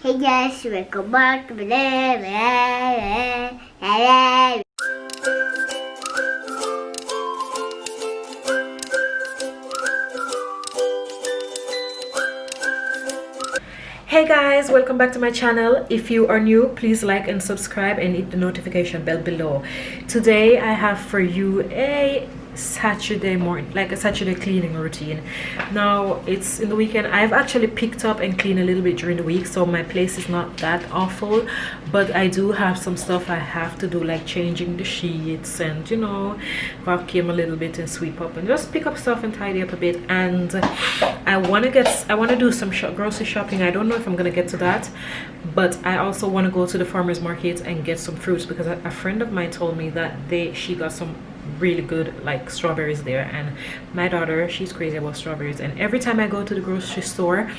Hey guys, welcome back to my Hey guys, welcome back to my channel. If you are new, please like and subscribe and hit the notification bell below. Today I have for you a Saturday morning, like a Saturday cleaning routine. Now it's in the weekend. I've actually picked up and cleaned a little bit during the week, so my place is not that awful, but I do have some stuff I have to do, like changing the sheets and vacuum a little bit and sweep up and just pick up stuff and tidy up a bit. And I want to do some grocery shopping. I don't know if I'm gonna get to that, but I also want to go to the farmers market and get some fruits, because a friend of mine told me that she got some really good like strawberries there, and my daughter, she's crazy about strawberries, and every time I go to the grocery store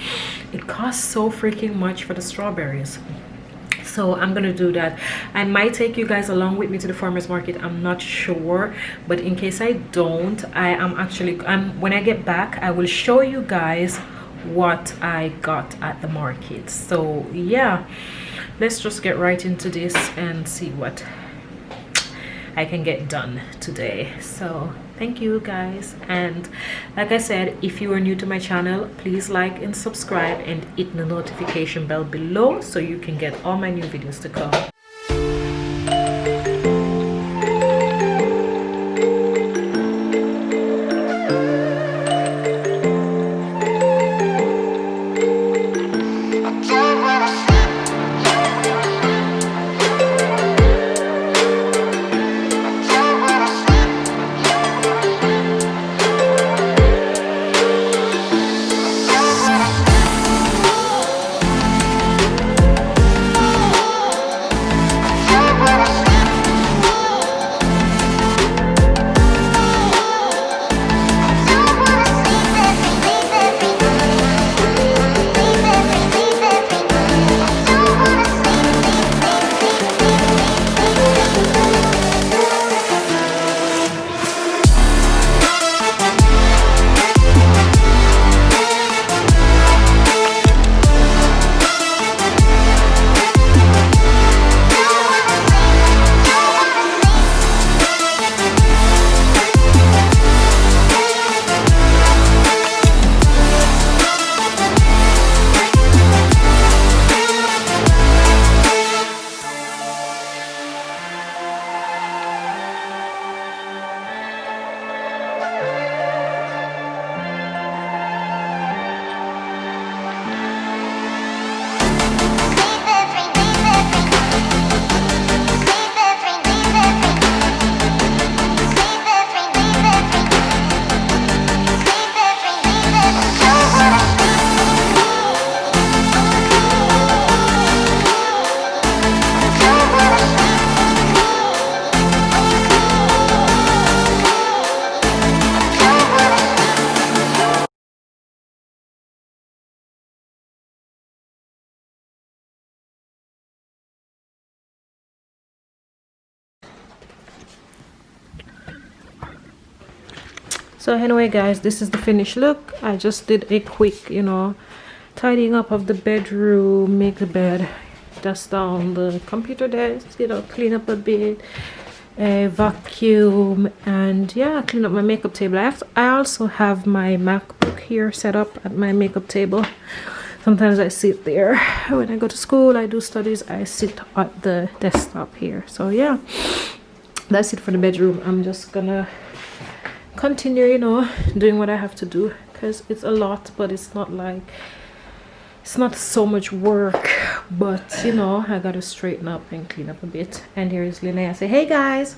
it costs so freaking much for the strawberries. So I'm gonna do that. I might take you guys along with me to the farmers market, I'm not sure, but in case I don't, when I get back I will show you guys what I got at the market. So yeah, let's just get right into this and see what I can get done today. So thank you guys, and like I said, if you are new to my channel, please like and subscribe and hit the notification bell below so you can get all my new videos to come. So anyway guys, this is the finished look. I just did a quick tidying up of the bedroom, make the bed, dust down the computer desk, clean up a bit, vacuum, and yeah, clean up my makeup table. I also have my MacBook here set up at my makeup table. Sometimes I sit there when I go to school, I do studies, I sit at the desktop here. So yeah, that's it for the bedroom. I'm just gonna continue doing what I have to do, because it's a lot, but it's not so much work, but I gotta straighten up and clean up a bit. And here is Linnea. Say hey guys.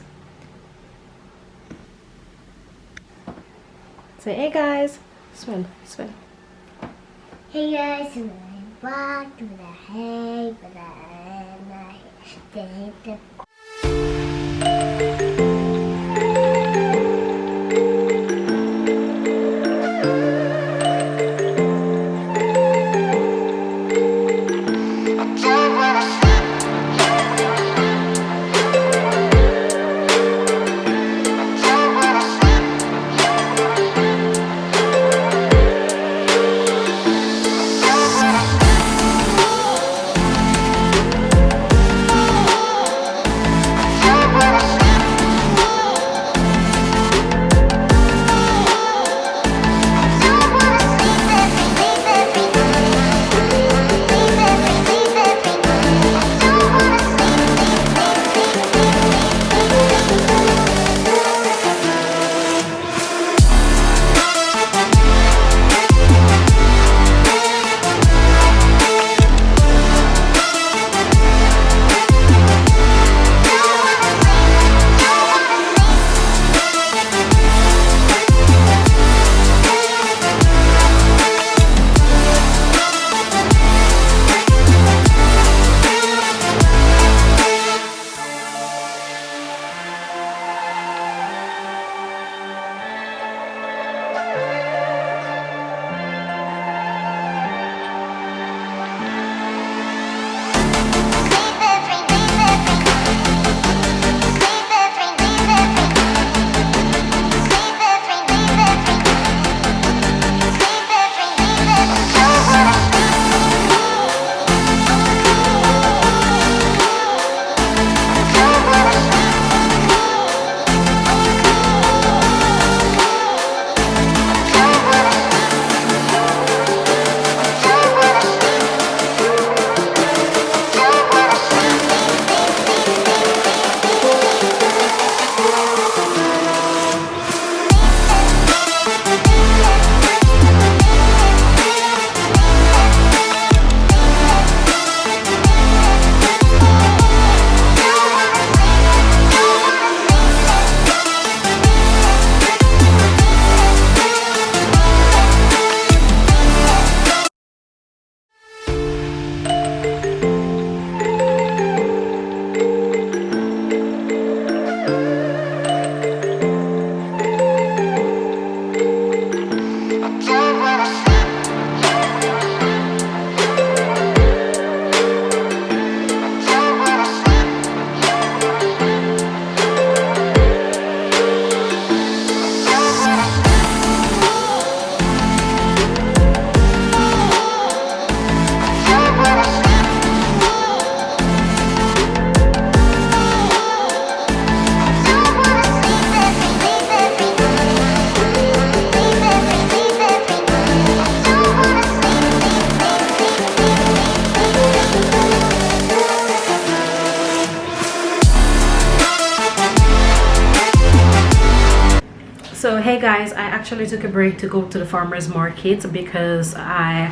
Say hey guys. Sven. Hey guys, back to the So hey guys, I actually took a break to go to the farmers market because I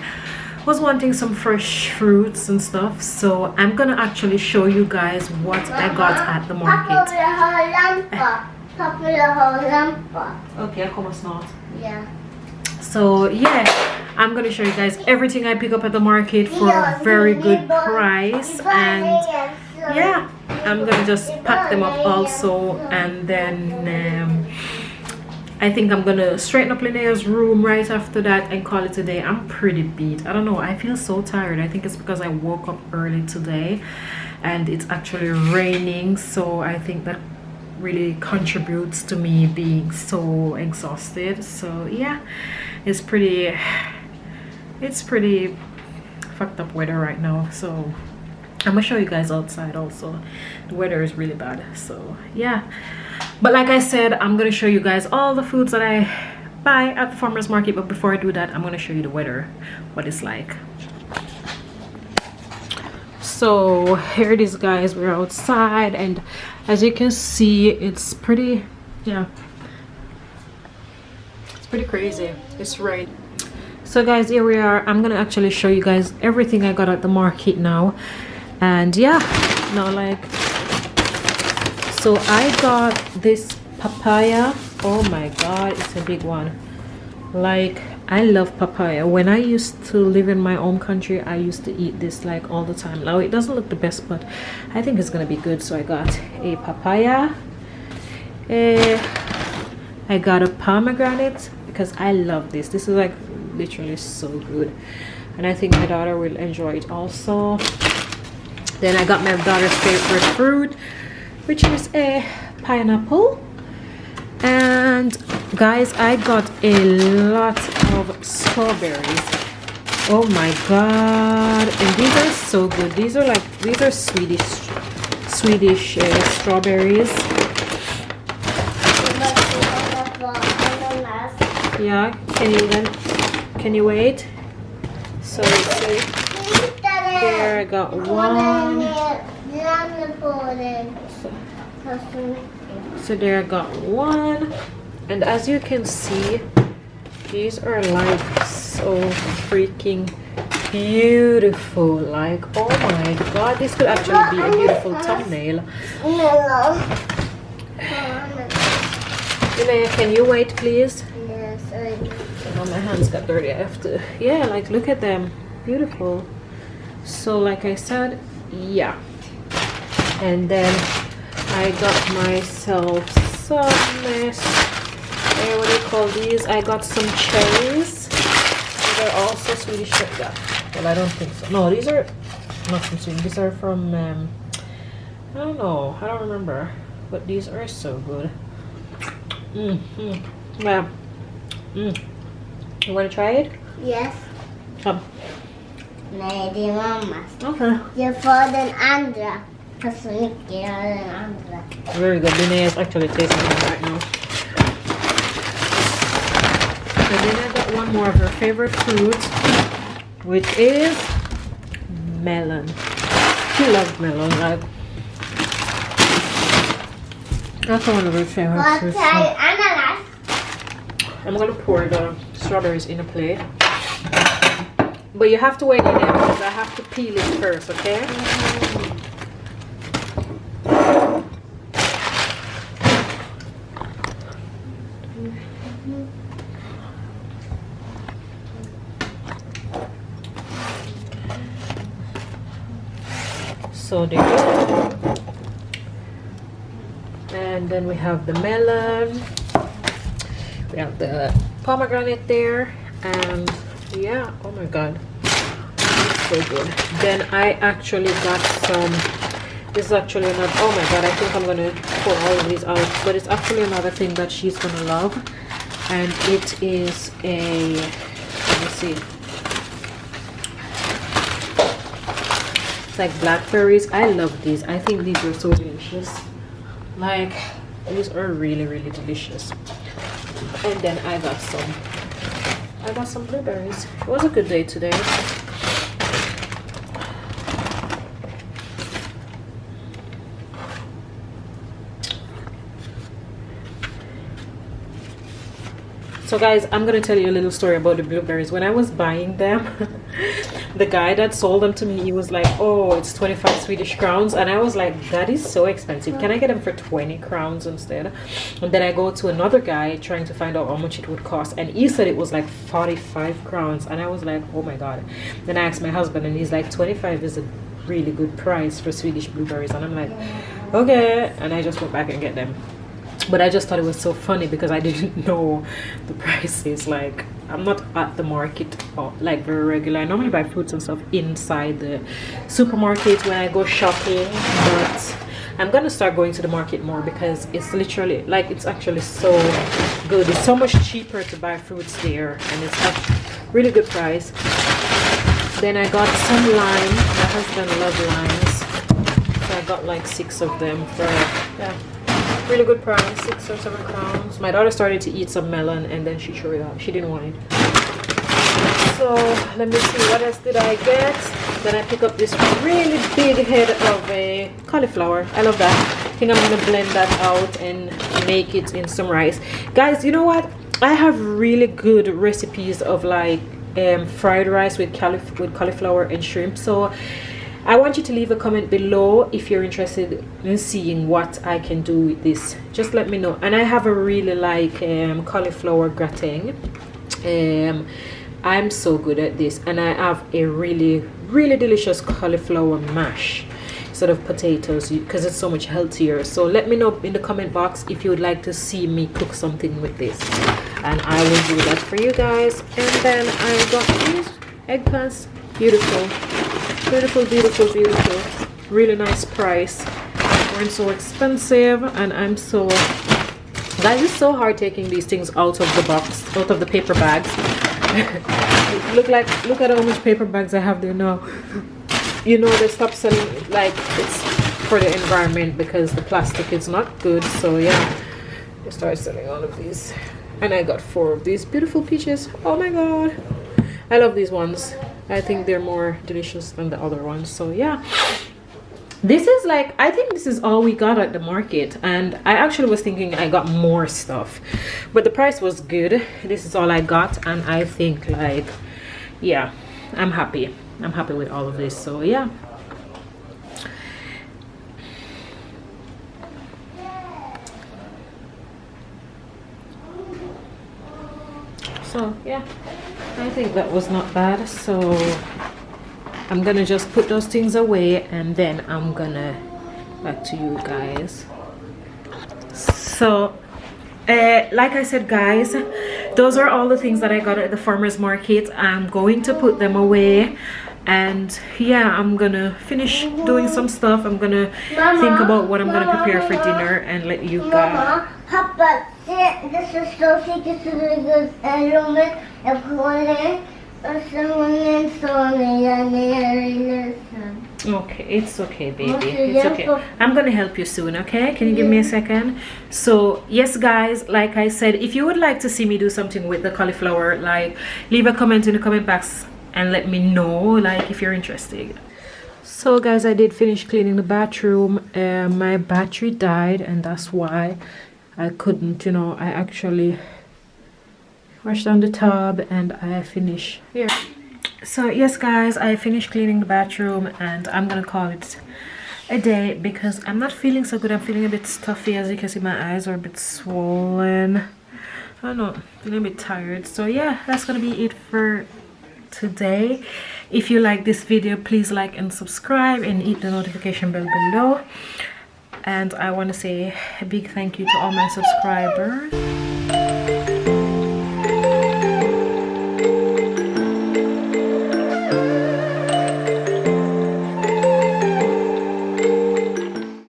was wanting some fresh fruits and stuff. So I'm gonna actually show you guys what I got at the market. Okay, I come snart. Yeah. So yeah, I'm gonna show you guys everything I pick up at the market for a very good price. And yeah, I'm gonna just pack them up also, and then I think I'm gonna straighten up Linnea's room right after that and call it a day. I'm pretty beat. I don't know, I feel so tired. I think it's because I woke up early today and it's actually raining, so I think that really contributes to me being so exhausted. So yeah, it's pretty fucked up weather right now. So I'm gonna show you guys outside also. The weather is really bad, so yeah. But like I said, I'm gonna show you guys all the foods that I buy at the farmers market. But before I do that, I'm gonna show you the weather, what it's like. So here it is, guys. We're outside, and as you can see, it's pretty, yeah, it's pretty crazy. It's raining. So guys, here we are. I'm gonna actually show you guys everything I got at the market now. And yeah, now like, so I got this papaya. Oh my god, it's a big one. Like, I love papaya. When I used to live in my own country, I used to eat this like all the time. Now it doesn't look the best, but I think it's gonna be good. So I got a papaya. I got a pomegranate because I love this. This is like literally so good, and I think my daughter will enjoy it also. Then I got my daughter's favorite fruit, which is a pineapple. And guys, I got a lot of strawberries. Oh my god, and these are so good. These are Swedish strawberries. Yeah, can you wait? So let's see. Here I got one. So there I got one, and as you can see, these are like so freaking beautiful. Like, oh my god, this could actually be a beautiful thumbnail. Linnea, can you wait please? Yes, I know. Oh, my hands got dirty. I have to, yeah, like look at them, beautiful. So like I said, yeah, and then I got myself some what do you call these? I got some cherries. These are also Swedish. Yeah. Well, I don't think so. No, these are not from Sweden. These are from I don't know. I don't remember. But these are so good. Yeah. You want to try it? Yes. Come. Nej, det är mammas. Okay. Jag får den andra. Fast så mycket jag har den andra. Very good. Linnea is actually tasting it right now. And then I got one more of her favorite fruit, which is melon. She loves melon. Like, that's one of her favorite fruits. Ananas. I'm gonna pour the strawberries in a plate. But you have to wait in there because I have to peel it first, okay? So there you go. And then we have the melon. We have the pomegranate there, and yeah, oh my god, so good. Then I actually got some, this is actually another, oh my god, I think I'm gonna pour all of these out, but it's actually another thing that she's gonna love, and it is a, let me see, it's like blackberries. I love these. I think these are so delicious. Like, these are really, really delicious. And then I got some blueberries. It was a good day today. So guys, I'm gonna tell you a little story about the blueberries. When I was buying them, the guy that sold them to me, he was like, oh, it's 25 Swedish crowns, and I was like, that is so expensive. Can I get them for 20 crowns instead? And then I go to another guy trying to find out how much it would cost, and he said it was like 45 crowns, and I was like, oh my god. Then I asked my husband, and he's like, 25 is a really good price for Swedish blueberries, and I'm like, okay. And I just went back and get them. But I just thought it was so funny because I didn't know the prices. Like, I'm not at the market like very regular. I normally buy fruits and stuff inside the supermarket when I go shopping, but I'm gonna start going to the market more because it's literally like, it's actually so good. It's so much cheaper to buy fruits there, and it's at really good price. Then I got some lime. My husband loves limes, so I got like 6 of them for, yeah, really good price, 6 or 7 crowns. My daughter started to eat some melon and then she threw it out. She didn't want it. So let me see, what else did I get? Then I pick up this really big head of a cauliflower. I love that. I think I'm gonna blend that out and make it in some rice. Guys, you know what? I have really good recipes of like fried rice with cauliflower and shrimp. So I want you to leave a comment below if you're interested in seeing what I can do with this. Just let me know. And I have a really like cauliflower gratin. I'm so good at this, and I have a really delicious cauliflower mash instead of potatoes because it's so much healthier. So let me know in the comment box if you would like to see me cook something with this, and I will do that for you guys. And then I got these eggplants. Beautiful, really nice price. Weren't so expensive, and I'm so, guys, it's so hard taking these things out of the box, out of the paper bags. look at how much paper bags I have there now. You know, they stopped selling, like, it's for the environment because the plastic is not good. So yeah, they started selling all of these, and I got 4 of these beautiful peaches. Oh my god, I love these ones. I think they're more delicious than the other ones. So yeah, this is like, I think this is all we got at the market, and I actually was thinking I got more stuff, but the price was good. This is all I got, and I think, like, yeah, I'm happy with all of this. So yeah, so yeah, I think that was not bad. So I'm gonna just put those things away, and then I'm gonna back to you guys. So like I said, guys, those are all the things that I got at the farmers market. I'm going to put them away, and yeah, I'm gonna finish doing some stuff. I'm gonna think about what I'm gonna prepare for dinner and let you guys. Pappa, this is so sick to the element of calling. Okay, it's okay, baby. It's okay. I'm gonna help you soon, okay? Can you give me a second? So yes, guys, like I said, if you would like to see me do something with the cauliflower, like, leave a comment in the comment box and let me know, like, if you're interested. So guys, I did finish cleaning the bathroom. My battery died, and that's why I couldn't, you know, I actually wash down the tub and I finish here. So yes, guys, I finished cleaning the bathroom, and I'm gonna call it a day because I'm not feeling so good. I'm feeling a bit stuffy. As you can see, my eyes are a bit swollen. I don't know, feeling a bit tired. So yeah, that's gonna be it for today. If you like this video, please like and subscribe and hit the notification bell below. And I want to say a big thank you to all my subscribers.